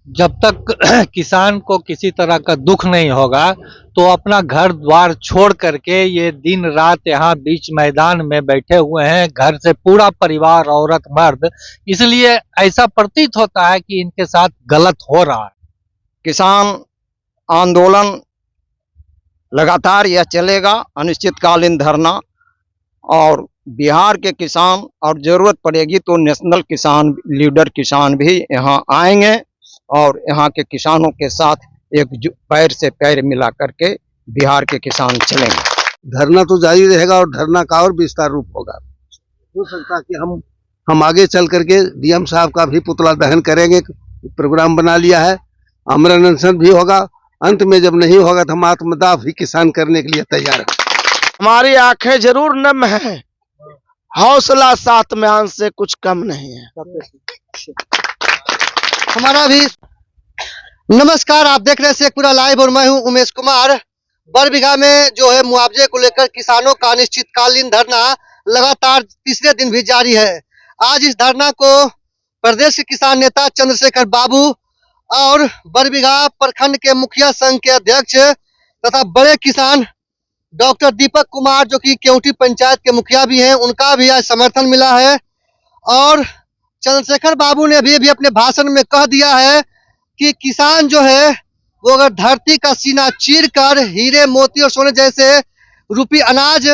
जब तक किसान को किसी तरह का दुख नहीं होगा तो अपना घर द्वार छोड़ करके ये दिन रात यहाँ बीच मैदान में बैठे हुए हैं, घर से पूरा परिवार, औरत मर्द। इसलिए ऐसा प्रतीत होता है कि इनके साथ गलत हो रहा है। किसान आंदोलन लगातार यह चलेगा, अनिश्चितकालीन धरना। और बिहार के किसान और जरूरत पड़ेगी तो नेशनल किसान लीडर किसान भी यहाँ आएंगे और यहाँ के किसानों के साथ एक पैर से पैर मिला करके बिहार के किसान चलेंगे। धरना तो जारी रहेगा और धरना का और विस्तार रूप होगा। हो सकता है कि हम आगे चल करके डीएम साहब का भी पुतला दहन करेंगे, प्रोग्राम बना लिया है। आमरण अनशन भी होगा। अंत में जब नहीं होगा तो हम आत्मदाह भी किसान करने के लिए तैयार हैं। हमारी आंखें जरूर नम है, हौसला साथ में आन से कुछ कम नहीं है। हमारा भी नमस्कार, आप देख रहे हैं शेखपुरा लाइव और मैं हूं उमेश कुमार। बरबीघा में जो है मुआवजे को लेकर किसानों का अनिश्चितकालीन धरना लगातार तीसरे दिन भी जारी है। आज इस धरना को प्रदेश के किसान नेता चंद्रशेखर बाबू और बरबीघा प्रखंड के मुखिया संघ के अध्यक्ष तथा बड़े किसान डॉक्टर दीपक कुमार, जो कि केवटी पंचायत के मुखिया भी हैं, उनका भी आज समर्थन मिला है। और चंद्रशेखर बाबू ने भी अपने भाषण में कह दिया है कि किसान जो है वो अगर धरती का सीना चीर कर हीरे मोती और सोने जैसे रूपी अनाज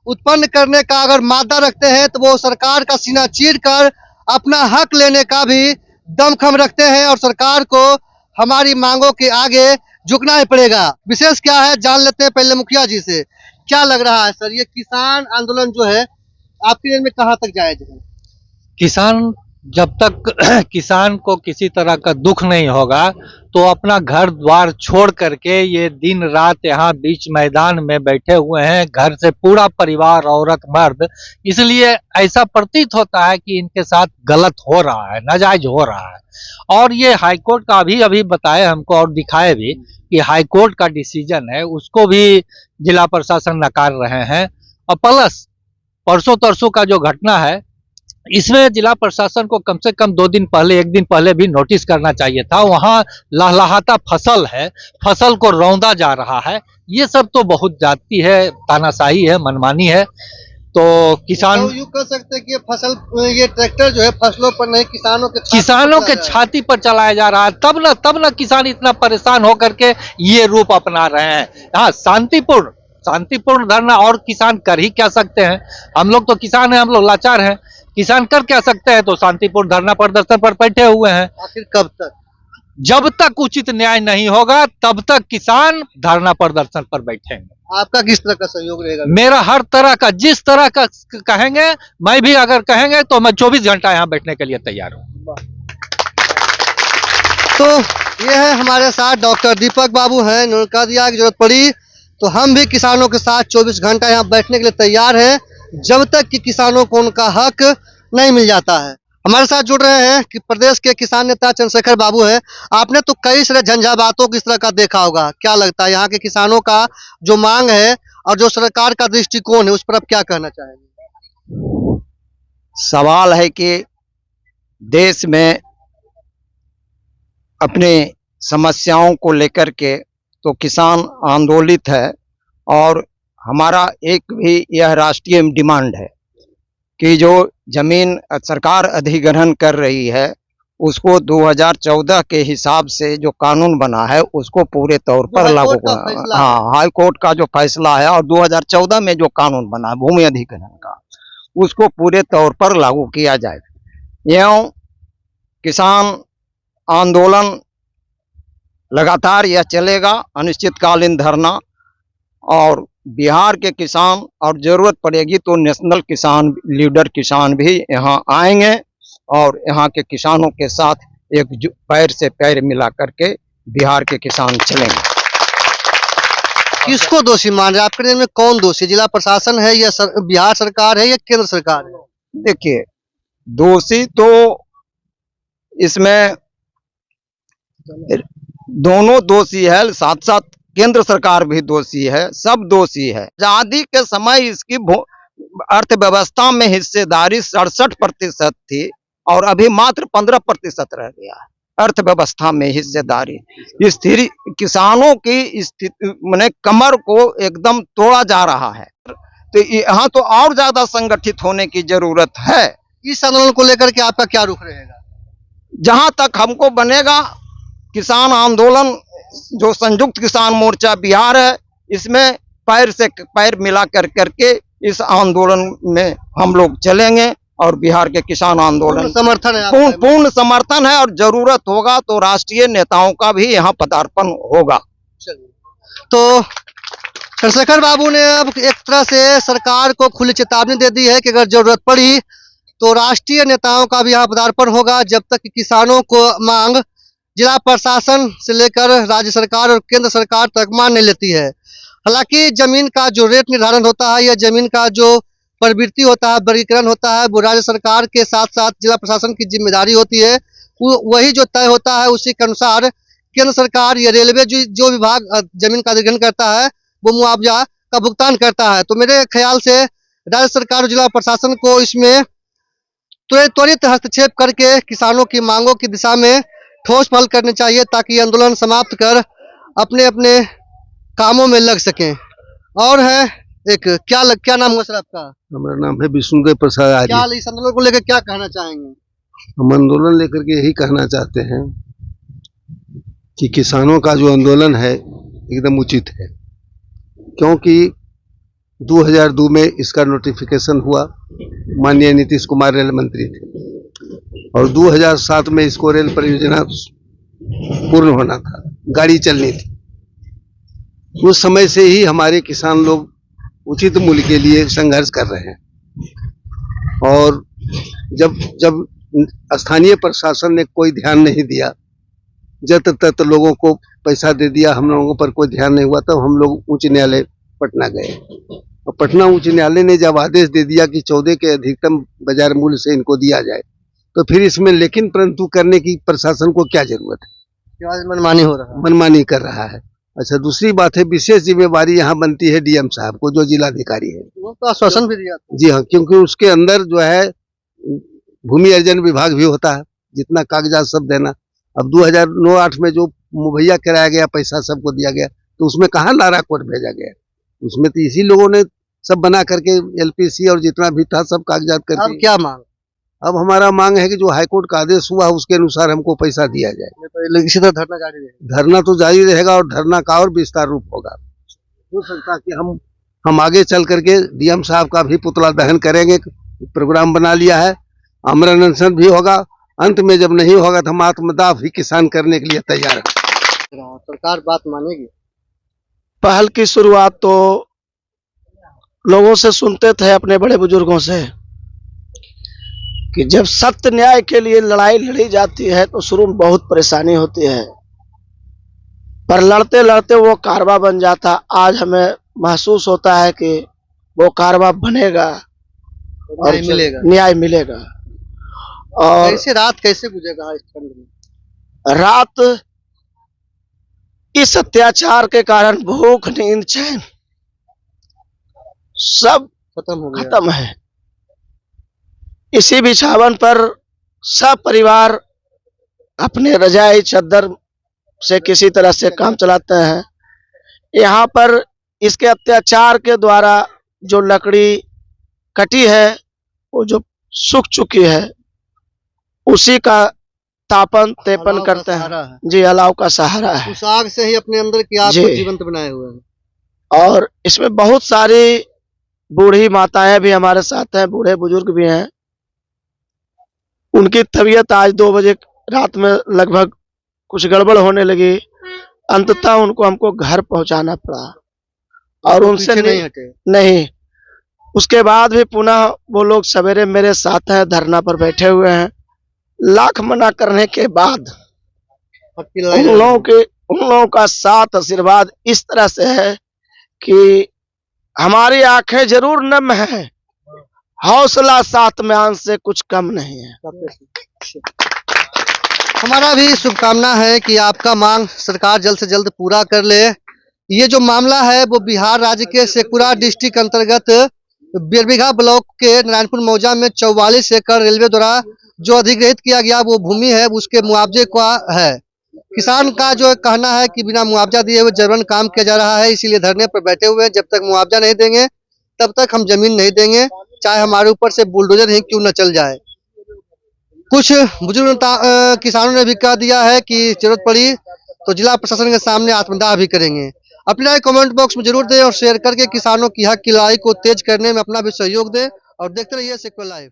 उत्पन्न करने का अगर मादा रखते हैं तो वो सरकार का सीना चीर कर अपना हक लेने का भी दमखम रखते हैं और सरकार को हमारी मांगों के आगे झुकना ही पड़ेगा। विशेष क्या है जान लेते हैं पहले मुखिया जी से। क्या लग रहा है सर, ये किसान आंदोलन जो है आपके में कहाँ तक जायज है? किसान जब तक किसान को किसी तरह का दुख नहीं होगा तो अपना घर द्वार छोड़ करके ये दिन रात यहाँ बीच मैदान में बैठे हुए हैं, घर से पूरा परिवार, औरत मर्द। इसलिए ऐसा प्रतीत होता है कि इनके साथ गलत हो रहा है, नाजायज हो रहा है। और ये हाईकोर्ट का अभी बताए हमको और दिखाए भी कि हाईकोर्ट का डिसीजन है, उसको भी जिला प्रशासन नकार रहे हैं। और प्लस परसों तरसों का जो घटना है, इसमें जिला प्रशासन को कम से कम 2 दिन पहले, 1 दिन पहले भी नोटिस करना चाहिए था। वहां लहलहाता फसल है, फसल को रौंदा जा रहा है। ये सब तो बहुत जाती है, तानाशाही है, मनमानी है। तो किसान तो यूँ कह सकते हैं कि ये ट्रैक्टर जो है फसलों पर नहीं किसानों के छाती पर चलाया जा रहा है। तब न किसान इतना परेशान होकर के ये रूप अपना रहे हैं। हाँ, शांतिपूर्ण धरना और किसान कर ही क्या सकते हैं। हम लोग तो किसान हैं, हम लोग लाचार हैं। किसान कर क्या सकते हैं, तो शांतिपूर्ण धरना प्रदर्शन पर बैठे हुए हैं। आखिर कब तक? जब तक उचित न्याय नहीं होगा तब तक किसान धरना प्रदर्शन पर बैठेंगे। आपका किस तरह का सहयोग रहेगा? मेरा हर तरह का, जिस तरह का कहेंगे, मैं भी अगर कहेंगे तो मैं 24 घंटा यहाँ बैठने के लिए तैयार हूँ। तो ये है हमारे साथ डॉक्टर दीपक बाबू हैं। उन्होंने कह दिया कि जरूरत पड़ी तो हम भी किसानों के साथ 24 घंटा यहाँ बैठने के लिए तैयार हैं, जब तक कि किसानों को उनका हक नहीं मिल जाता है। हमारे साथ जुड़ रहे हैं कि प्रदेश के किसान नेता चंद्रशेखर बाबू हैं। आपने तो कई सारे झंझावातों की इस तरह का देखा होगा। क्या लगता है यहाँ के किसानों का जो मांग है और जो सरकार का दृष्टिकोण है, उस पर आप क्या कहना चाहेंगे? सवाल है कि देश में अपने समस्याओं को लेकर के तो किसान आंदोलित है और हमारा एक भी यह राष्ट्रीय डिमांड है कि जो जमीन सरकार अधिग्रहण कर रही है उसको 2014 के हिसाब से जो कानून बना है उसको पूरे तौर पर लागू करना। हाँ, हाई कोर्ट का जो फैसला है और 2014 में जो कानून बना है भूमि अधिग्रहण का, उसको पूरे तौर पर लागू किया जाए। एवं किसान आंदोलन लगातार यह चलेगा, अनिश्चितकालीन धरना। और बिहार के किसान और जरूरत पड़ेगी तो नेशनल किसान लीडर किसान भी यहाँ आएंगे और यहाँ के किसानों के साथ एक पैर से पैर मिला करके बिहार के किसान चलेंगे। किसको दोषी मान रहे हैं आपके में? कौन दोषी? जिला प्रशासन है या बिहार सरकार है या केंद्र सरकार है? देखिए, दोषी तो इसमें दोनों दोषी है, साथ साथ केंद्र सरकार भी दोषी है, सब दोषी है। आजादी के समय इसकी अर्थव्यवस्था में हिस्सेदारी 67% थी और अभी मात्र 15% रह गया है। अर्थव्यवस्था में हिस्सेदारी। स्थिर किसानों की स्थिति माने कमर को एकदम तोड़ा जा रहा है, तो यहाँ तो और ज्यादा संगठित होने की जरूरत है। इस आंदोलन को लेकर के आपका क्या रुख रहेगा? जहां तक हमको बनेगा, किसान आंदोलन जो संयुक्त किसान मोर्चा बिहार है, इसमें पैर से पैर मिला करके इस आंदोलन में हम लोग चलेंगे और बिहार के किसान आंदोलन समर्थन है पूर्ण समर्थन है, और जरूरत होगा तो राष्ट्रीय नेताओं का भी यहाँ पदार्पण होगा। तो चंद्रशेखर बाबू ने अब एक तरह से सरकार को खुली चेतावनी दे दी है कि अगर जरूरत पड़ी तो राष्ट्रीय नेताओं का भी यहाँ पदार्पण होगा, जब तक कि किसानों को मांग जिला प्रशासन से लेकर राज्य सरकार और केंद्र सरकार तक मान नहीं लेती है। हालांकि जमीन का जो रेट निर्धारण होता है या जमीन का जो प्रवृत्ति होता है, वर्गीकरण होता है, वो राज्य सरकार के साथ साथ जिला प्रशासन की जिम्मेदारी होती है। वही जो तय होता है उसी के अनुसार केंद्र सरकार या रेलवे जो विभाग जमीन का अधिग्रहण करता है वो मुआवजा का भुगतान करता है। तो मेरे ख्याल से राज्य सरकार और जिला प्रशासन को इसमें त्वरित हस्तक्षेप करके किसानों की मांगों की दिशा में ठोस पहल करनी चाहिए, ताकि आंदोलन समाप्त कर अपने अपने कामों में लग सकें। और है एक क्या नाम हुआ सर आपका? हमारा नाम है विष्णुदेव प्रसाद आर्य। क्या इस आंदोलन को लेकर क्या कहना चाहेंगे? हम आंदोलन लेकर के यही कहना चाहते हैं कि किसानों का जो आंदोलन है एकदम उचित है, क्योंकि 2002 में इसका नोटिफिकेशन हुआ, माननीय नीतीश कुमार रेल मंत्री थे, और 2007 में इसको रेल परियोजना पूर्ण होना था, गाड़ी चलनी थी। उस समय से ही हमारे किसान लोग उचित मूल्य के लिए संघर्ष कर रहे हैं, और जब स्थानीय प्रशासन ने कोई ध्यान नहीं दिया, जत तत लोगों को पैसा दे दिया, हम लोगों पर कोई ध्यान नहीं हुआ, तब हम लोग उच्च न्यायालय पटना गए, और पटना उच्च न्यायालय ने जब आदेश दे दिया कि 14 के अधिकतम बाजार मूल्य से इनको दिया जाए, तो फिर इसमें लेकिन परंतु करने की प्रशासन को क्या जरूरत है? मनमानी हो रहा है, मनमानी कर रहा है। अच्छा, दूसरी बात है, विशेष जिम्मेवारी यहाँ बनती है डीएम साहब को, जो जिलाधिकारी है। वो तो आश्वासन भी दिया। जी हाँ, क्योंकि उसके अंदर जो है भूमि अर्जन विभाग भी होता है, जितना कागजात सब देना। अब 2009-8 में जो मुहैया कराया गया पैसा सबको दिया गया, तो उसमें कहाँ नारा कोर्ट भेजा गया? उसमें तो इसी लोगों ने सब बना करके एलपीसी और जितना भी था सब कागजात करके। अब क्या मांग? अब हमारा मांग है कि जो हाईकोर्ट का आदेश हुआ उसके अनुसार हमको पैसा दिया जाए। तो इसी तरह धरना जारी रहेगा? धरना तो जारी रहेगा, और धरना का और विस्तार रूप होगा। हो सकता कि हम आगे चल करके डीएम साहब का भी पुतला दहन करेंगे, प्रोग्राम बना लिया है, आमरण अनशन भी होगा। अंत में जब नहीं होगा तो हम आत्मदाह भी किसान करने के लिए तैयार हैं। सरकार बात मानेगी? पहल की शुरुआत तो लोगों से सुनते थे, अपने बड़े बुजुर्गों से, कि जब सत्य न्याय के लिए लड़ाई लड़ी जाती है तो शुरू में बहुत परेशानी होती है, पर लड़ते लड़ते वो कारवा बन जाता। आज हमें महसूस होता है कि वो कारवा बनेगा और न्याय मिलेगा। और कैसे रात कैसे गुजरेगा इस खंड में? रात इस अत्याचार के कारण भूख नींद चैन सब खत्म है। इसी बिछावन पर सब परिवार अपने रजाई चादर से किसी तरह से काम चलाते हैं। यहाँ पर इसके अत्याचार के द्वारा जो लकड़ी कटी है वो जो सूख चुकी है उसी का तापन तेपन करते हैं। जी, अलाव का सहारा है। उस आग से ही अपने अंदर की आग को जीवंत बनाए हुए हैं। और इसमें बहुत सारी बूढ़ी माताएं भी हमारे साथ हैं, बूढ़े बुजुर्ग भी हैं। उनकी तबीयत आज 2 बजे रात में लगभग कुछ गड़बड़ होने लगी। अंततः उनको हमको घर पहुंचाना पड़ा, और उनसे नहीं। उसके बाद भी पुनः वो लोग सवेरे मेरे साथ हैं, धरना पर बैठे हुए हैं। लाख मना करने के बाद उन लोगों का साथ आशीर्वाद इस तरह से है कि हमारी आंखें जरूर नम है, हौसला साथ में आन से कुछ कम नहीं है। हमारा भी शुभकामना है कि आपका मांग सरकार जल्द से जल्द पूरा कर ले। ये जो मामला है वो बिहार राज्य के शेखपुरा डिस्ट्रिक्ट अंतर्गत बिरबिघा ब्लॉक के नारायणपुर मौजा में 44 एकड़ रेलवे द्वारा जो अधिग्रहित किया गया वो भूमि है उसके मुआवजे का है। किसान का जो कहना है कि बिना मुआवजा दिए हुए जबरन काम किया जा रहा है, इसीलिए धरने पर बैठे हुए हैं। जब तक मुआवजा नहीं देंगे तब तक हम जमीन नहीं देंगे, चाहे हमारे ऊपर से बुलडोजर ही क्यों न चल जाए। कुछ बुजुर्ग किसानों ने भी कह दिया है कि जरूरत पड़ी तो जिला प्रशासन के सामने आत्मदाह भी करेंगे। अपनी राय कमेंट बॉक्स में जरूर दें और शेयर करके किसानों की हक की लड़ाई को तेज करने में अपना भी सहयोग दें और देखते रहिए सेक्युलर लाइव।